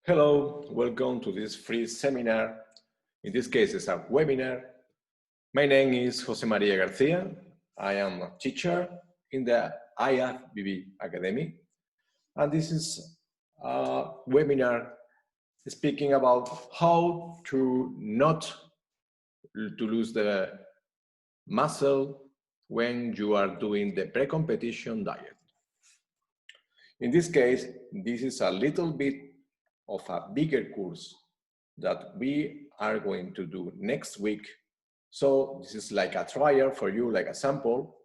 Hello, welcome to this free seminar. In this case, it's a webinar. My name is Jose Maria Garcia. I am a teacher in the IFBB Academy. And this is a webinar speaking about how to not to lose the muscle when you are doing the pre-competition diet. In this case, this is a little bit of a bigger course that we are going to do next week. So this is like a trial for you, like a sample.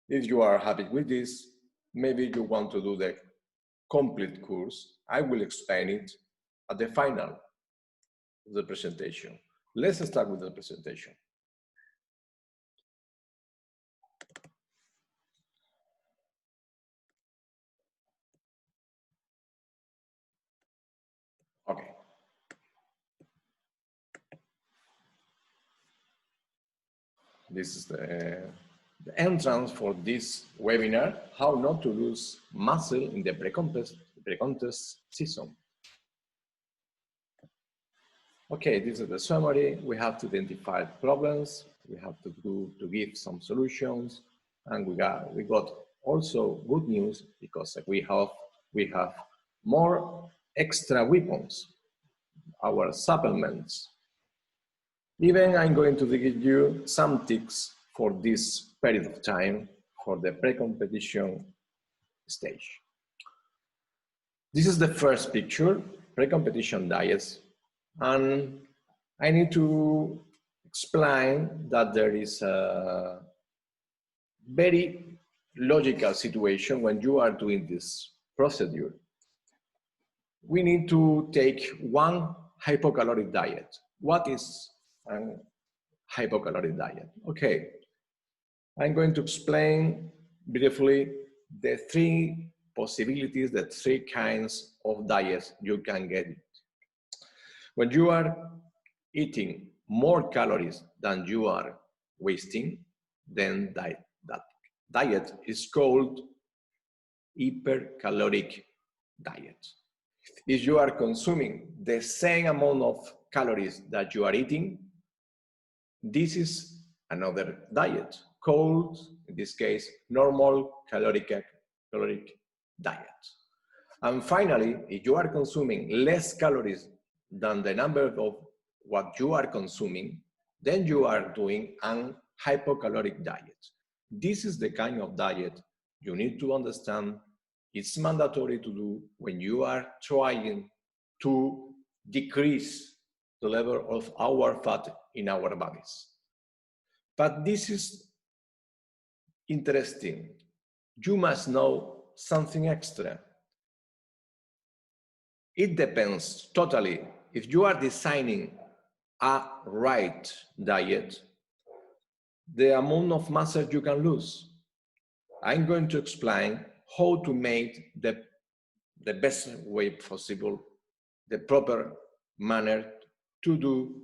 If you are happy with this, maybe you want to do the complete course. I will explain it at the final of the presentation. Let's start with the presentation. Okay. This is the entrance for this webinar, how not to lose muscle in the pre-contest season. Okay, this is the summary. We have to identify problems. We have to give some solutions, and we got also good news because we have more extra weapons, our supplements. Even I'm going to give you some tips for this period of time for the pre-competition stage. This is the first picture, pre-competition diets. And I need to explain that there is a very logical situation when you are doing this procedure. We need to take one hypocaloric diet. What is a hypocaloric diet? Okay, I'm going to explain briefly the three possibilities, the three kinds of diets you can get. When you are eating more calories than you are wasting, then that diet is called hypercaloric diet. If you are consuming the same amount of calories that you are eating, this is another diet called, in this case, normal caloric diet. And finally, if you are consuming less calories than the number of what you are consuming, then you are doing an hypocaloric diet. This is the kind of diet you need to understand. It's mandatory to do when you are trying to decrease the level of our fat in our bodies. But this is interesting. You must know something extra. It depends totally. If you are designing a right diet, the amount of muscle you can lose. I'm going to explain how to make the best way possible, the proper manner to do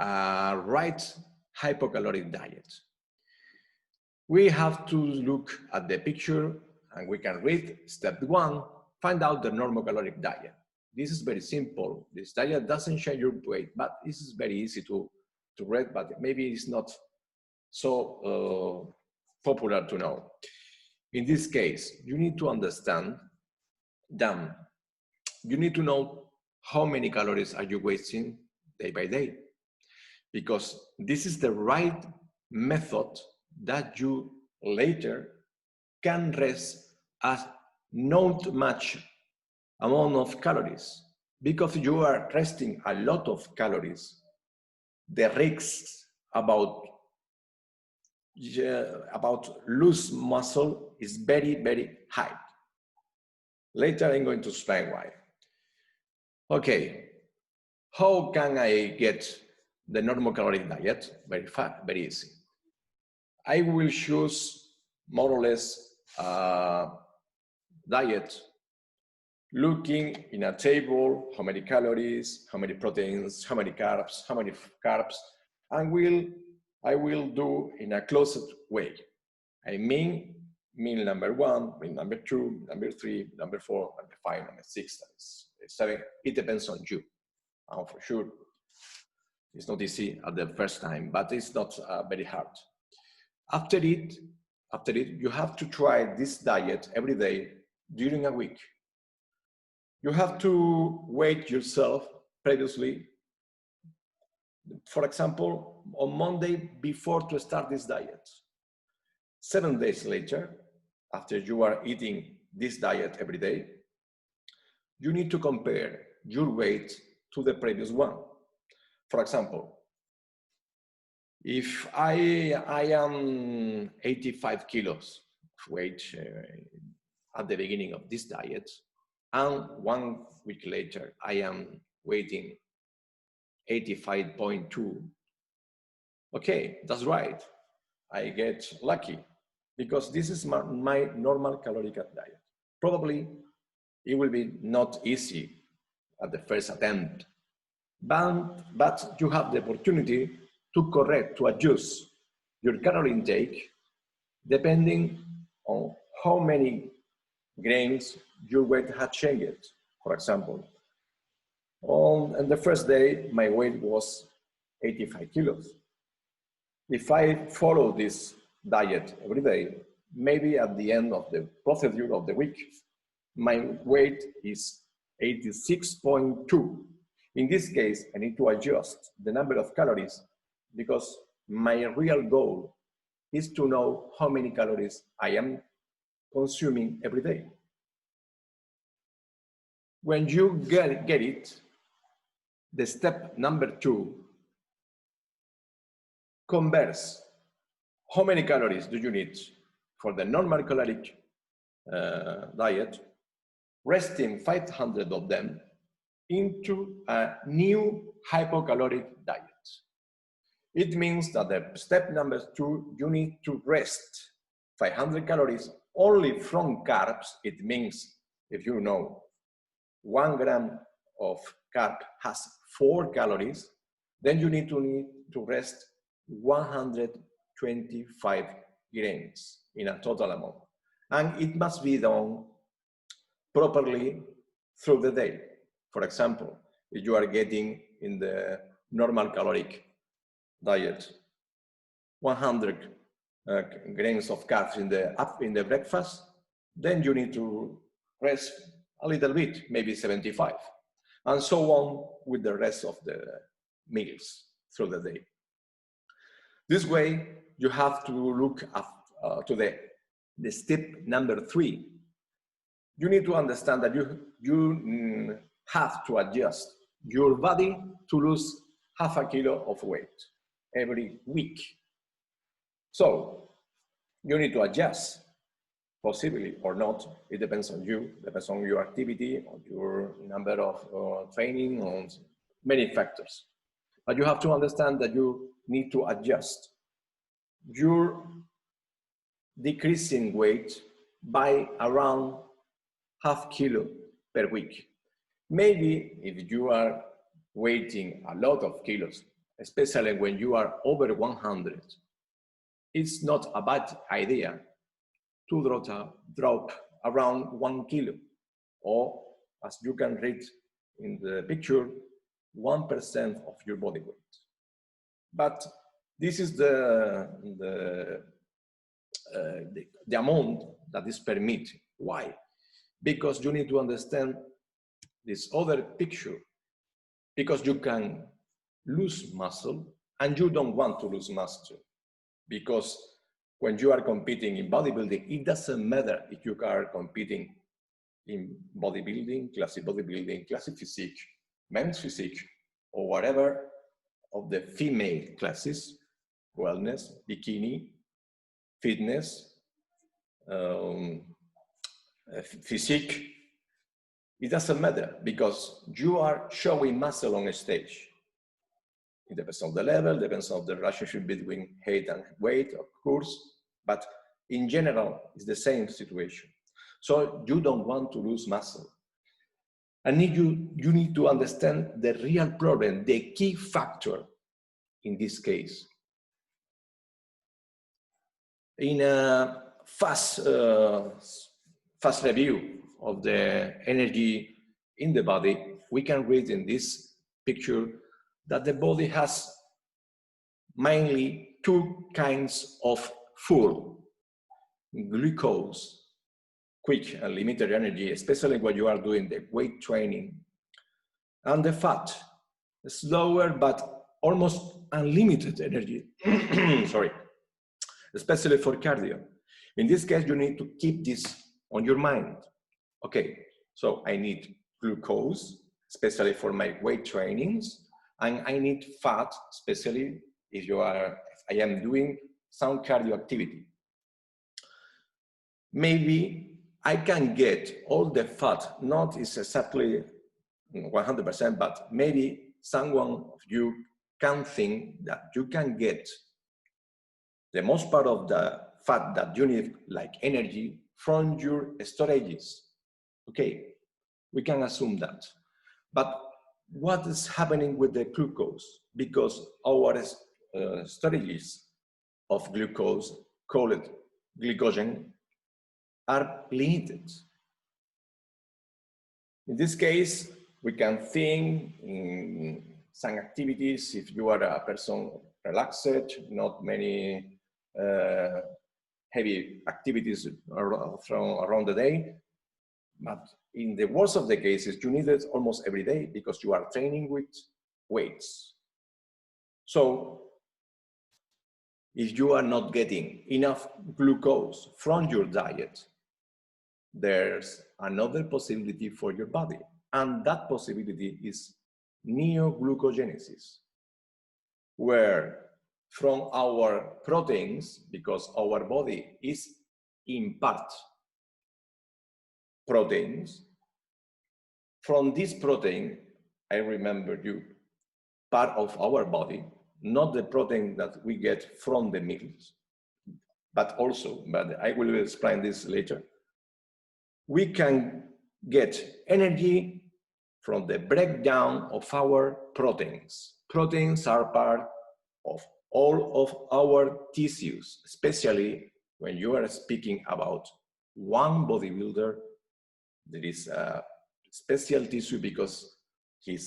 a right hypocaloric diet. We have to look at the picture and we can read step 1, find out the normal caloric diet. This is very simple. This diet doesn't change your weight, but this is very easy to read, but maybe it's not so popular to know. In this case, you need to understand that you need to know how many calories are you wasting day by day, because this is the right method that you later can rest as not much amount of calories. Because you are resting a lot of calories, the risks about lose muscle is very, very high. Later I'm going to explain why. Okay, how can I get the normal caloric diet? Very fast, very easy. I will choose more or less a diet looking in a table, how many calories, how many proteins, how many carbs, and I will do in a closed way. I mean meal number 1, meal number 2, number 3, number 4, number 5, number 6. That is It depends on you. For sure, it's not easy at the first time, but it's not very hard. After it, you have to try this diet every day during a week. You have to weigh yourself previously. For example, on Monday before to start this diet. 7 days later, after you are eating this diet every day, you need to compare your weight to the previous one. For example, if I am 85 kilos of weight at the beginning of this diet, and 1 week later I am weighing 85.2, okay, that's right. I get lucky because this is my normal caloric diet. Probably it will be not easy at the first attempt, but you have the opportunity to correct, to adjust your calorie intake depending on how many grains your weight had changed. For example, on the first day, my weight was 85 kilos. If I follow this diet every day, maybe at the end of the procedure of the week, my weight is 86.2. In this case, I need to adjust the number of calories because my real goal is to know how many calories I am consuming every day. When you get it, the step number 2 converts how many calories do you need for the normal caloric diet, resting 500 of them into a new hypocaloric diet. It means that the step number 2, you need to rest 500 calories only from carbs. It means, if you know, 1 gram of carb has 4 calories, then you need to rest 125 grains in a total amount. And it must be done properly through the day. For example, if you are getting in the normal caloric diet 100 grains of carbs in the breakfast, then you need to rest a little bit, maybe 75, and so on with the rest of the meals through the day. This way, you have to look to the step number 3. You need to understand that you have to adjust your body to lose half a kilo of weight every week. So you need to adjust, possibly or not. It depends on you, depends on your activity, on your number of training, on many factors. But you have to understand that you need to adjust your decreasing weight by around half kilo per week. Maybe if you are weighing a lot of kilos, especially when you are over 100, it's not a bad idea to drop around 1 kilo, or as you can read in the picture, 1% of your body weight. But this is the amount that is permitted. Why? Because you need to understand this other picture, because you can lose muscle and you don't want to lose muscle. Because when you are competing in bodybuilding, it doesn't matter if you are competing in bodybuilding, classic physique, men's physique, or whatever of the female classes, wellness, bikini, fitness, physique. It doesn't matter because you are showing muscle on a stage. It depends on the level, depends on the relationship between height and weight, of course, but in general, it's the same situation. So you don't want to lose muscle. And you need to understand the real problem, the key factor in this case. In a fast review of the energy in the body, we can read in this picture that the body has mainly two kinds of food: glucose, quick and limited energy, especially when you are doing the weight training, and the fat, slower but almost unlimited energy, sorry, especially for cardio. In this case, you need to keep this on your mind. Okay, so I need glucose, especially for my weight trainings, and I need fat, especially if I am doing some cardio activity. Maybe I can get all the fat, not is exactly 100%, but maybe someone of you can think that you can get the most part of the fat that you need, like energy, from your storages. Okay, we can assume that. But what is happening with the glucose? Because our storages of glucose, called glycogen, are limited. In this case, we can think in some activities, if you are a person relaxed, not many heavy activities around the day, but in the worst of the cases, you need it almost every day because you are training with weights. So if you are not getting enough glucose from your diet, there's another possibility for your body, and that possibility is neoglucogenesis, where from our proteins, because our body is in part proteins, from this protein, I remember you, part of our body, not the protein that we get from the meals, but I will explain this later. We can get energy from the breakdown of our proteins. Proteins are part of all of our tissues, especially when you are speaking about one bodybuilder. There is a special tissue because he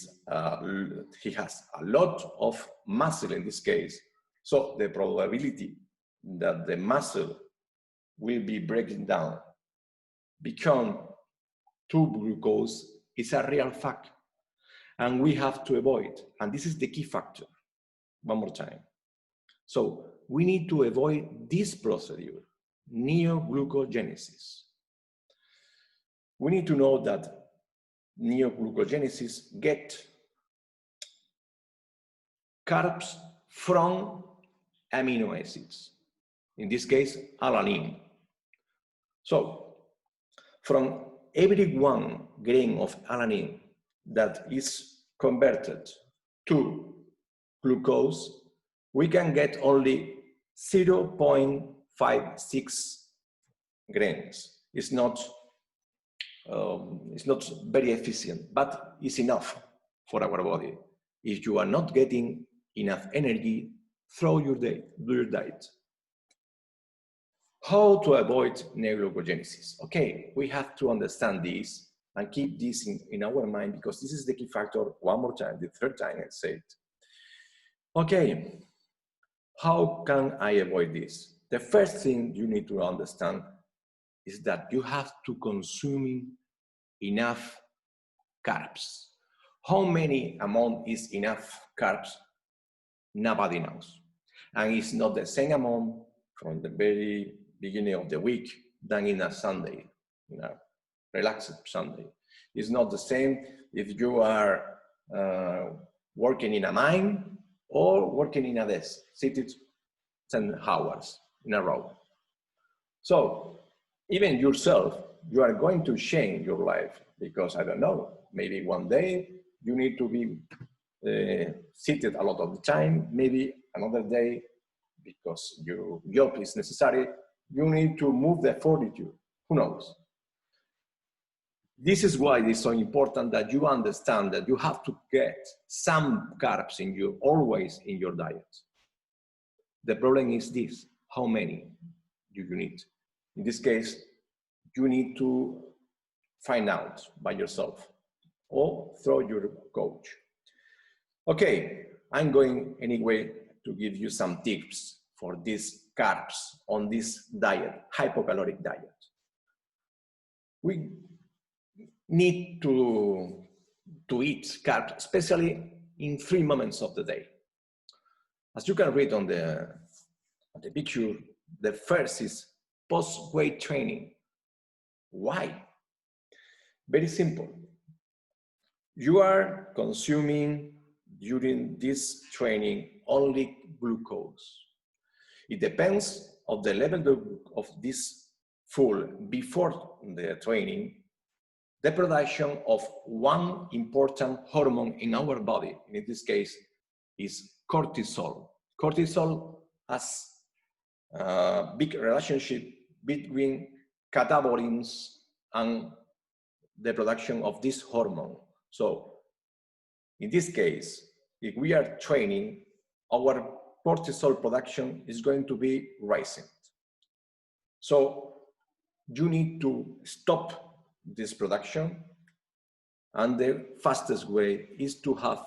has a lot of muscle in this case. So the probability that the muscle will be breaking down, become to glucose, is a real fact. And we have to avoid, and this is the key factor, one more time. So we need to avoid this procedure, neoglucogenesis. We need to know that neoglucogenesis get carbs from amino acids, in this case, alanine. So from every 1 grain of alanine that is converted to glucose, we can get only 0.56 grains. It's not very efficient, but it's enough for our body if you are not getting enough energy through your diet. How to avoid neoglucogenesis? Okay, we have to understand this and keep this in our mind, because this is the key factor. One more time, the third time I say it. Okay, how can I avoid this? The first thing you need to understand is that you have to consume enough carbs. How many amount is enough carbs? Nobody knows. And it's not the same amount from the very beginning of the week than in a Sunday, relaxed Sunday. It's not the same if you are working in a mine or working in a desk, seated 10 hours in a row. So even yourself, you are going to change your life, because I don't know, maybe one day you need to be seated a lot of the time, maybe another day, because your job is necessary, you need to move the fortitude, who knows? This is why it's so important that you understand that you have to get some carbs always in your diet. The problem is this: how many do you need? In this case, you need to find out by yourself. or through your coach. Okay, I'm going anyway to give you some tips for these carbs on this diet, hypocaloric diet. We need to eat carbs, especially in 3 moments of the day. As you can read on the picture, the first is post-weight training. Why? Very simple. You are consuming during this training only glucose. It depends on the level of this food before the training, the production of one important hormone in our body, in this case, is cortisol. Cortisol has a big relationship between catabolics and the production of this hormone. So, in this case, if we are training, our cortisol production is going to be rising. So, you need to stop this production, and the fastest way is to have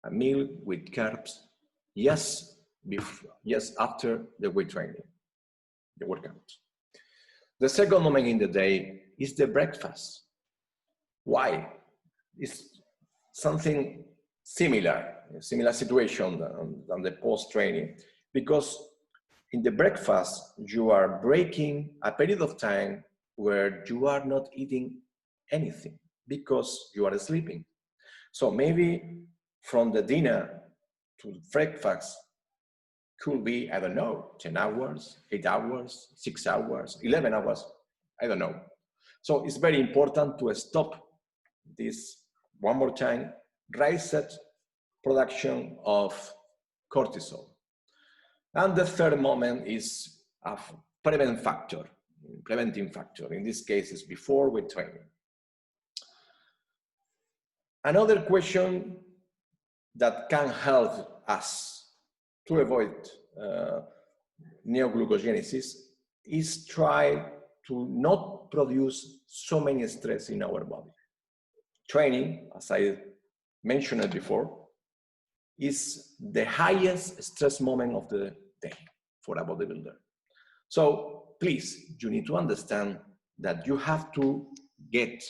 a meal with carbs, yes, after the weight training, the workout. The second moment in the day is the breakfast. Why? It's something similar situation than the post-training, because in the breakfast, you are breaking a period of time where you are not eating anything because you are sleeping. So maybe from the dinner to breakfast could be, I don't know, 10 hours, 8 hours, 6 hours, 11 hours, I don't know. So it's very important to stop this one more time, raised production of cortisol. And the third moment is a preventing factor. In this case, is before weight training. Another question that can help us to avoid neoglucogenesis is try to not produce so many stress in our body. Training, as I mentioned before, is the highest stress moment of the day for a bodybuilder. So please, you need to understand that you have to get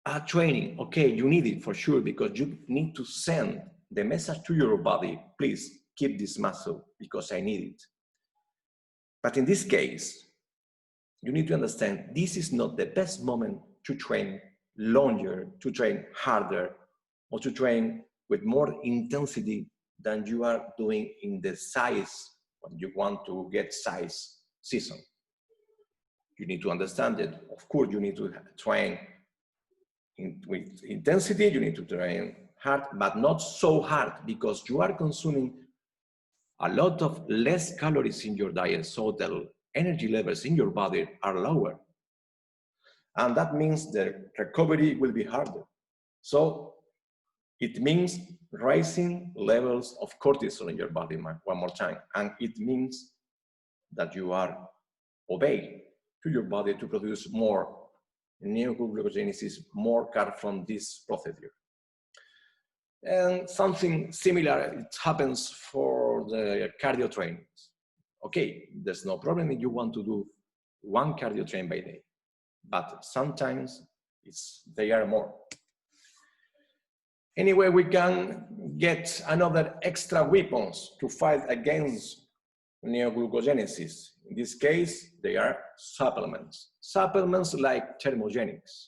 a training. Okay, you need it for sure, because you need to send the message to your body, please keep this muscle because I need it. But in this case, you need to understand this is not the best moment to train longer, to train harder, or to train with more intensity than you are doing in the size when you want to get size season. You need to understand that, of course, you need to train with intensity, you need to train hard, but not so hard, because you are consuming a lot of less calories in your diet, so the energy levels in your body are lower. And that means the recovery will be harder. So it means rising levels of cortisol in your body one more time. And it means that you are obeying to your body to produce more neoglucogenesis, more carb from this procedure. And something similar, it happens for the cardio trainings. Okay, there's no problem if you want to do one cardio train by day, but sometimes they are more. Anyway, we can get another extra weapons to fight against neoglucogenesis. In this case, they are supplements. Supplements like thermogenics.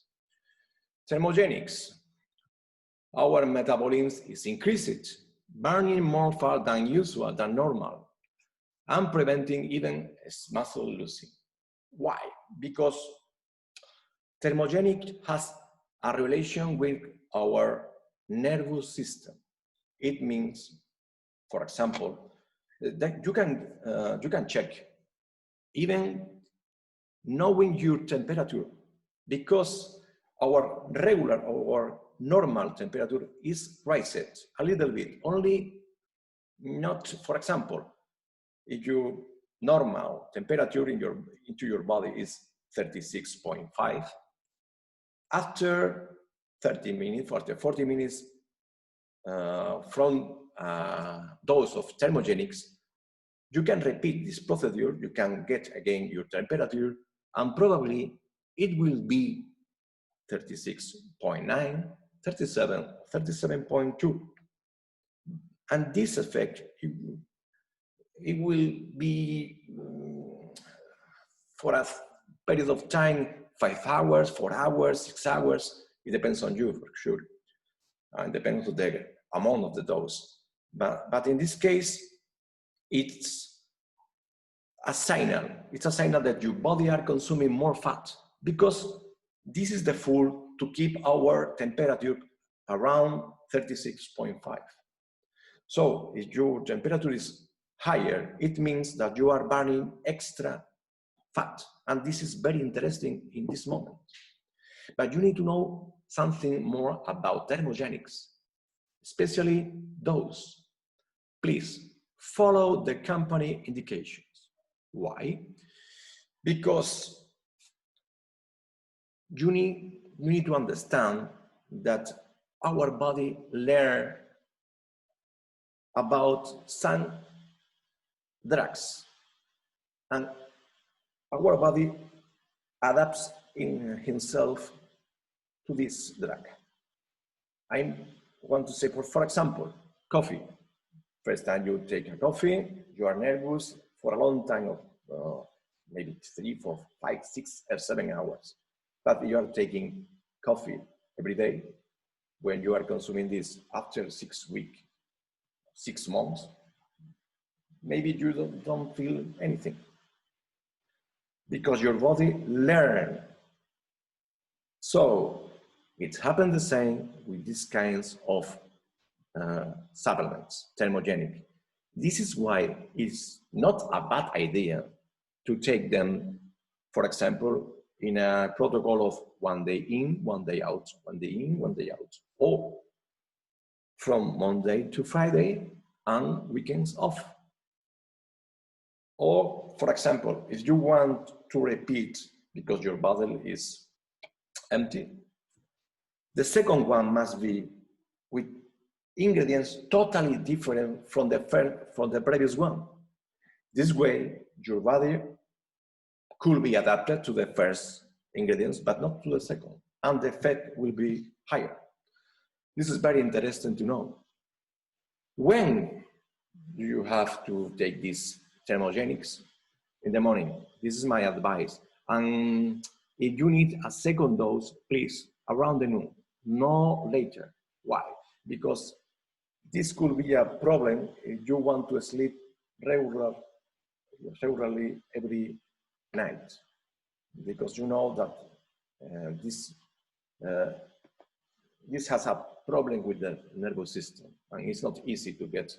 Thermogenics, our metabolism is increased, burning more fat than usual, than normal, and preventing even muscle losing. Why? Because thermogenic has a relation with our nervous system. It means, for example, that you can check even knowing your temperature, because our regular or normal temperature is raised a little bit, only not, for example, if your normal temperature into your body is 36.5, after 30 minutes, 40 minutes from dose of thermogenics, you can repeat this procedure, you can get again your temperature, and probably it will be 36.9, 37, 37.2. And this effect, it will be for a period of time, 5 hours, 4 hours, 6 hours. It depends on you for sure. And depends on the amount of the dose. But in this case, it's a signal. It's a signal that your body are consuming more fat, because this is the fuel to keep our temperature around 36.5. So if your temperature is higher, it means that you are burning extra fat. And this is very interesting in this moment. But you need to know something more about thermogenics, especially those. Please follow the company indications. Why? Because you need to understand that our body learns about some drugs, and our body adapts in himself to this drug. I want to say, for example, coffee. First time you take a coffee, you are nervous for a long time of maybe 3, 4, 5, 6, or 7 hours. But you are taking coffee every day. When you are consuming this after 6 weeks, 6 months, maybe you don't feel anything, because your body learns. So it happens the same with these kinds of supplements, thermogenic. This is why it's not a bad idea to take them, for example, in a protocol of 1 day in, 1 day out, 1 day in, 1 day out, or from Monday to Friday and weekends off. Or, for example, if you want to repeat because your bottle is empty, the second one must be with ingredients totally different from the previous one. This way, your body could be adapted to the first ingredients, but not to the second, and the effect will be higher. This is very interesting to know. When do you have to take these thermogenics? In the morning. This is my advice. And if you need a second dose, please, around the noon, no later. Why? Because this could be a problem if you want to sleep regularly every night, because you know that this has a problem with the nervous system, and it's not easy to get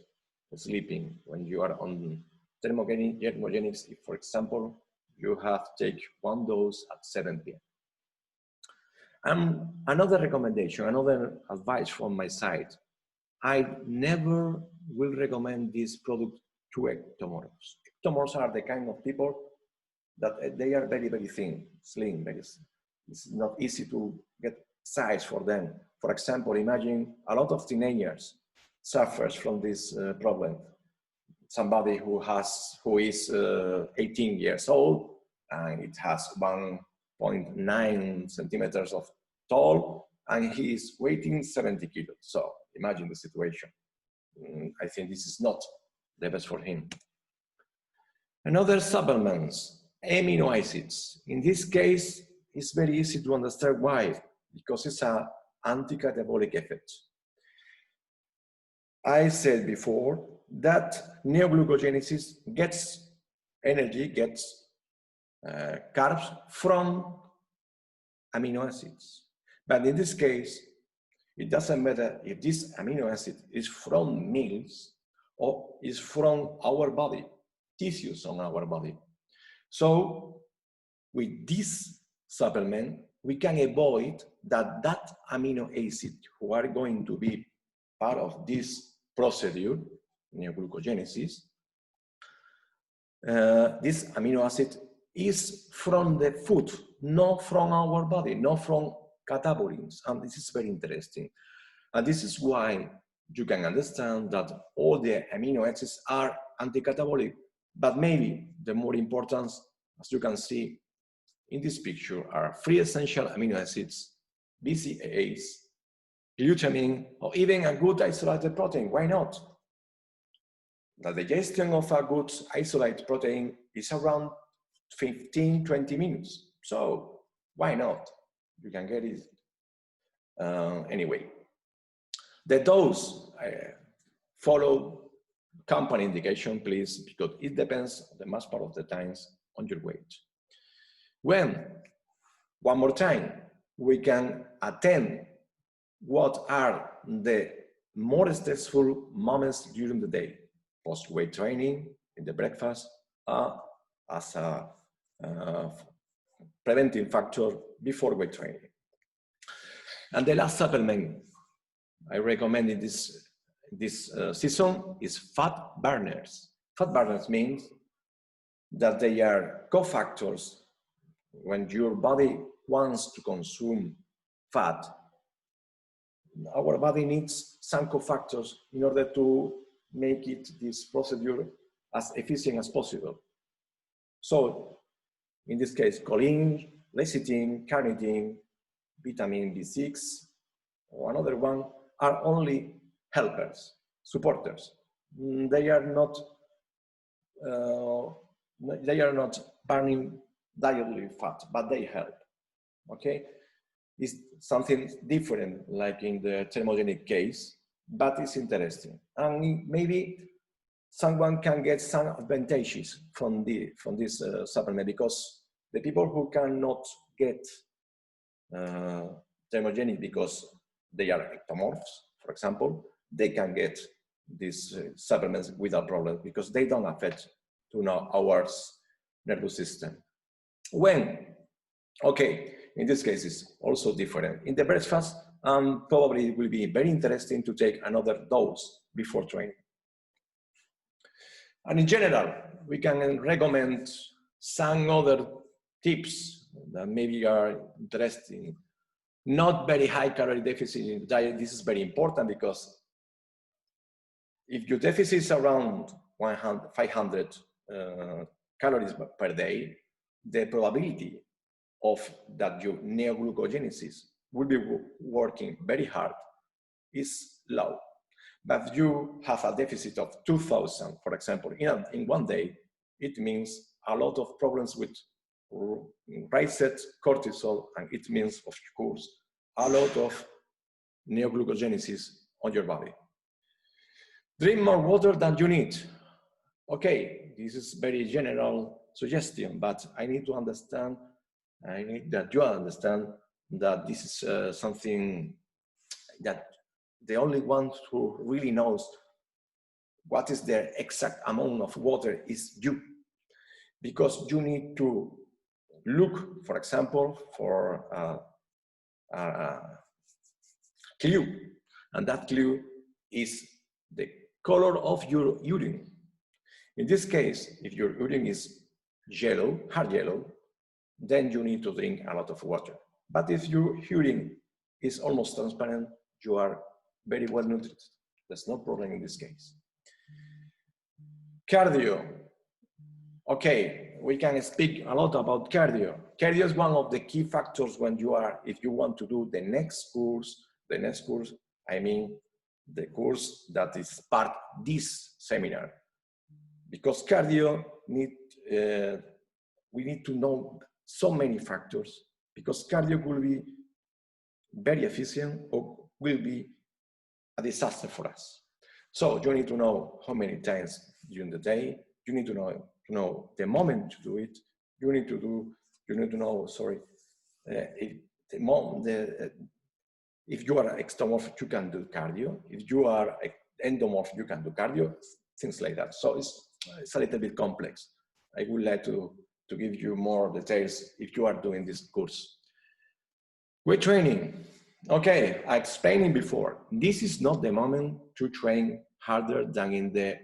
sleeping when you are on thermogenics. If, for example, you have to take 1 dose at 7 p.m. And another recommendation, another advice from my side, I never will recommend this product to ectomorphs. Ectomorphs are the kind of people that they are very, very thin, slim. It's not easy to get size for them. For example, imagine a lot of teenagers suffers from this problem. Somebody who is 18 years old and it has 1.9 centimeters of tall, and he is weighing 70 kilos. So imagine the situation. I think this is not the best for him. Another supplements, amino acids. In this case, it's very easy to understand why, because it's an anti-catabolic effect. I said before that neoglucogenesis gets energy, gets carbs from amino acids. But in this case, it doesn't matter if this amino acid is from meals or is from our body, tissues on our body. So with this supplement, we can avoid that amino acid who are going to be part of this procedure, neoglucogenesis. This amino acid is from the food, not from our body, not from catabolism, and this is very interesting. And this is why you can understand that all the amino acids are anti-catabolic, but maybe the more important, as you can see in this picture, are 3 essential amino acids, BCAAs, glutamine, or even a good isolated protein. Why not? The digestion of a good isolated protein is around 15-20 minutes. So why not? You can get it anyway. The dose, follow company indication, please, because it depends the most part of the times on your weight. When, one more time, we can attend what are the more stressful moments during the day, post-weight training, in the breakfast, as a preventing factor before weight training. And the last supplement I recommend in this season is fat burners. Fat burners means that they are cofactors. When your body wants to consume fat, our body needs some cofactors in order to make this procedure as efficient as possible. So, in this case, choline, lecithin, carnitine, vitamin B6, or another one, are only helpers, supporters. They are not burning directly fat, but they help. Okay, it's something different, like in the thermogenic case, but it's interesting, and maybe someone can get some advantages from this supplement, because the people who cannot get thermogenic because they are ectomorphs, for example, they can get these supplements without problem because they don't affect our nervous system. When? Okay, in this case it's also different. In the breakfast, probably it will be very interesting to take another dose before training. And in general, we can recommend some other tips that maybe are interesting. Not very high calorie deficit in the diet. This is very important because if your deficit is around 500 calories per day, the probability of that your neoglucogenesis will be working very hard is low. But if you have a deficit of 2000, for example, in one day, it means a lot of problems with raised cortisol, and it means, of course, a lot of neoglucogenesis on your body. Drink more water than you need. Okay, this is very general suggestion, but I need to understand, I need that you understand that this is something that the only one who really knows what is the exact amount of water is you. Because you need to look, for example, for a clue, and that clue is the color of your urine. In this case, if your urine is yellow, hard yellow, then you need to drink a lot of water. But if your urine is almost transparent, you are very well nutrited. There's no problem in this case. Cardio. Okay, we can speak a lot about cardio. Cardio is one of the key factors when if you want to do the next course, I mean the course that is part of this seminar. Because cardio, we need to know so many factors, because cardio will be very efficient or will be a disaster for us. So you need to know how many times during the day, you need to know the moment to do it, you need to know, sorry, if you are ectomorph, you can do cardio. If you are endomorph, you can do cardio, things like that. So it's a little bit complex. I would like to give you more details if you are doing this course. Weight training. Okay, I explained it before. This is not the moment to train harder than in the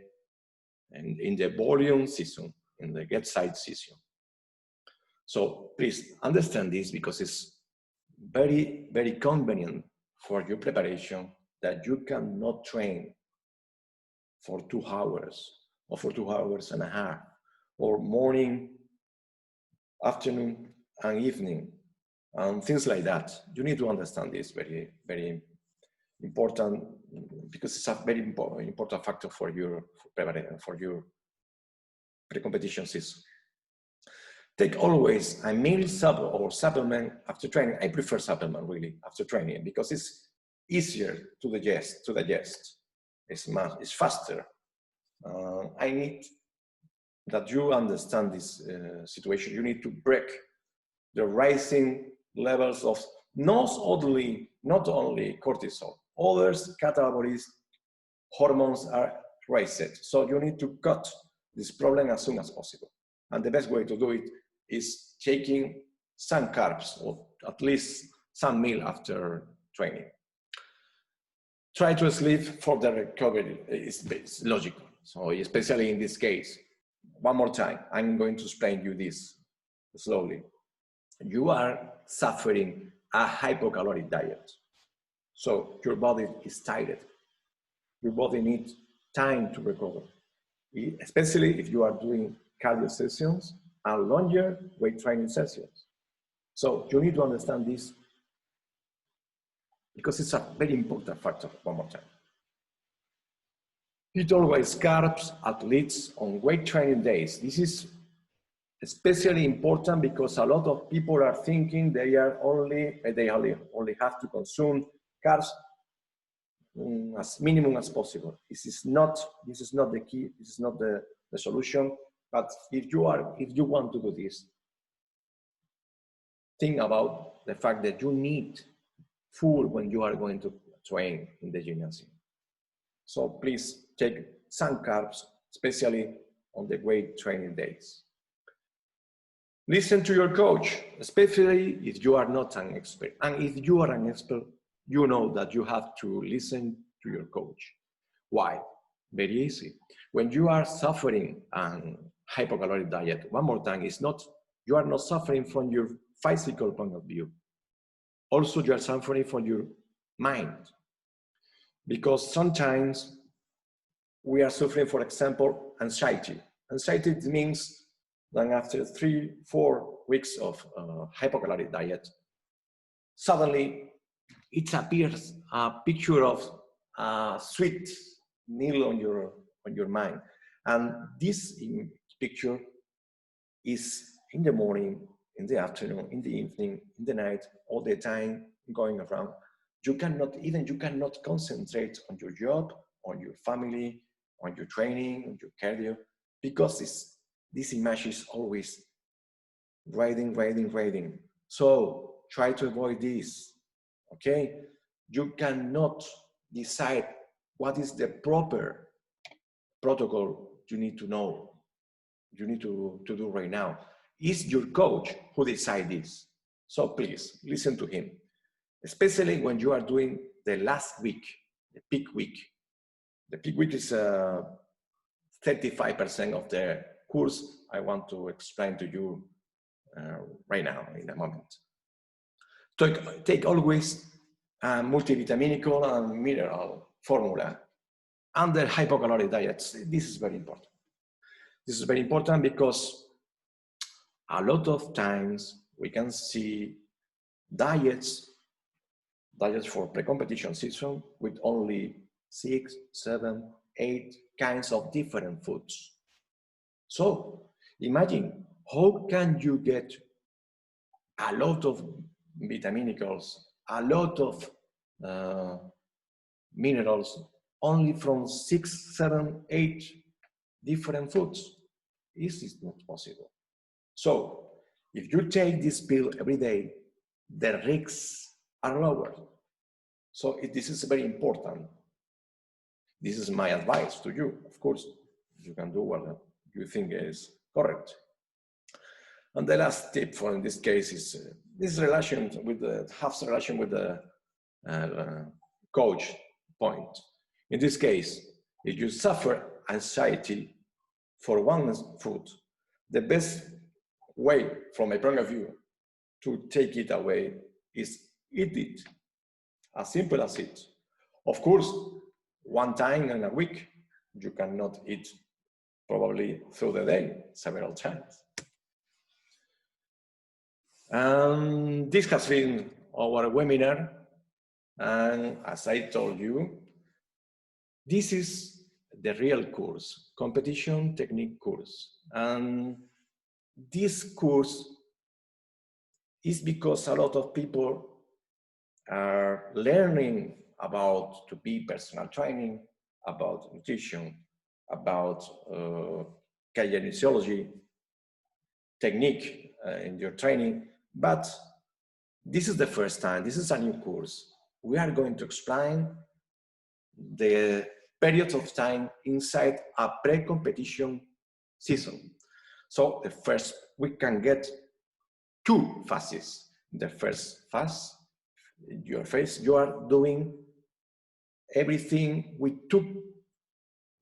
volume season, in the get side season. So please understand this, because it's very, very convenient for your preparation that you cannot train for 2 hours or for 2 hours and a half, or morning, afternoon, and evening, and things like that. You need to understand this very, very important, because it's a very important factor for your pre-competition season. Take always a meal or supplement after training. I prefer supplement really after training because it's easier to digest. It's faster. I need that you understand this situation. You need to break the rising levels of not only cortisol, others categories, hormones are raised. So you need to cut this problem as soon as possible. And the best way to do it is taking some carbs, or at least some meal after training. Try to sleep for the recovery. It's logical. So especially in this case, one more time, I'm going to explain you this slowly. You are suffering a hypocaloric diet. So your body is tired. Your body needs time to recover, especially if you are doing cardio sessions and longer weight training sessions. So you need to understand this because it's a very important factor. One more time. Eat always carbs, at least on weight training days. This is especially important because a lot of people are thinking they only have to consume carbs as minimum as possible. This is not the key. This is not the solution. But if you want to do this, think about the fact that you need food when you are going to train in the gymnasium. So please take some carbs, especially on the weight training days. Listen to your coach, especially if you are not an expert. And if you are an expert, you know that you have to listen to your coach. Why? Very easy. When you are suffering a hypocaloric diet, one more time, you are not suffering from your physical point of view. Also, you are suffering from your mind. Because sometimes we are suffering, for example, anxiety. Anxiety means that after 3-4 weeks of hypocaloric diet, suddenly it appears a picture of a sweet meal on your mind. And this picture is in the morning, in the afternoon, in the evening, in the night, all the time going around. You cannot concentrate on your job, on your family, on your training, on your cardio, because this image is always riding. So try to avoid this, okay? You cannot decide what is the proper protocol you need to know, you need to do right now. It's your coach who decides this. So please listen to him, especially when you are doing the last week, the peak week. The peak week is 35% of the course I want to explain to you right now in a moment. Take always a multivitaminical and mineral formula under hypocaloric diets. This is very important. This is very important because a lot of times we can see diets for pre-competition season with only 6, 7, 8 kinds of different foods. So imagine, how can you get a lot of vitaminicals, a lot of minerals only from 6, 7, 8 different foods? This is not possible. So if you take this pill every day, the risks are lower. So this is very important. This is my advice to you. Of course, you can do what you think is correct. And the last tip for in this case is this relation with the coach point. In this case, if you suffer anxiety for one food, the best way, from my point of view, to take it away is eat it. As simple as it. Of course, one time in a week, you cannot eat probably through the day, several times. This has been our webinar. And as I told you, this is the real course, competition technique course. And this course is because a lot of people are learning about to be personal training, about nutrition, about kinesiology, technique in your training. But this is the first time, this is a new course. We are going to explain the period of time inside a pre-competition season. So the first, we can get two phases. The first phase, you are doing everything with two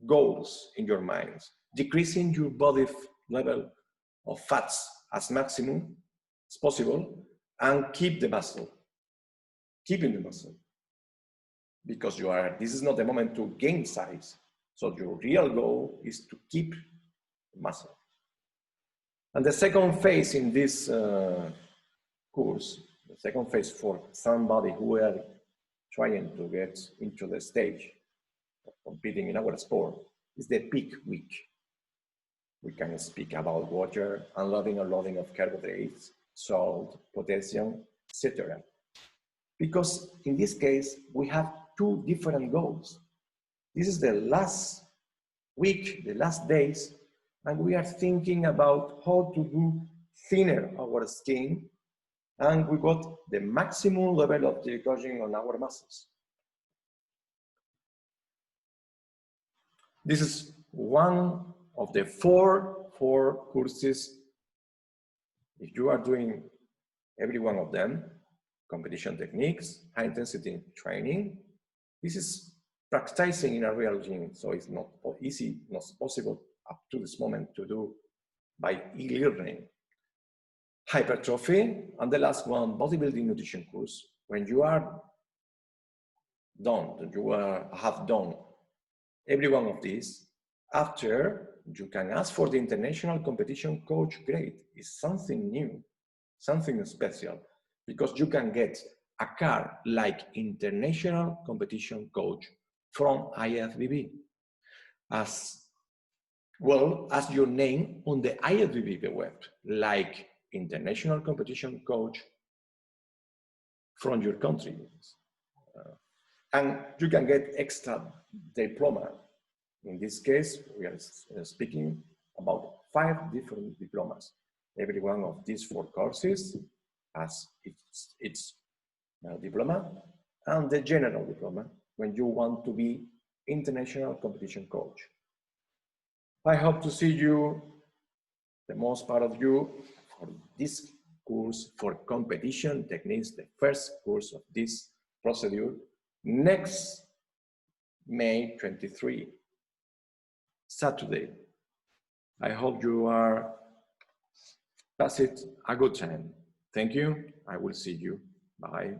goals in your mind: decreasing your body level of fats as maximum as possible, and keep the muscle, keeping the muscle. Because this is not the moment to gain size. So your real goal is to keep muscle. And the second phase in this course, the second phase for somebody who are trying to get into the stage of competing in our sport, is the peak week. We can speak about water, unloading or loading of carbohydrates, salt, potassium, etc. Because in this case, we have two different goals. This is the last week, the last days, and we are thinking about how to do thinner our skin, and we got the maximum level of glycogen on our muscles. This is one of the four courses. If you are doing every one of them, competition techniques, high intensity training, this is practicing in a real gym, so it's not easy, not possible up to this moment to do by e-learning. Hypertrophy, and the last one, bodybuilding nutrition course. When you are done, have done every one of these, after you can ask for the international competition coach grade. It's something new, something special, because you can get a card like international competition coach from IFBB, as well as your name on the IFBB web, like international competition coach from your country. And you can get extra diploma. In this case, we are speaking about 5 different diplomas. Every one of these 4 courses has its diploma, and the general diploma when you want to be international competition coach. I hope to see you, the most part of you, for this course for competition techniques, the first course of this procedure, next May 23, Saturday. I hope you are passing a good time. Thank you. I will see you. Bye.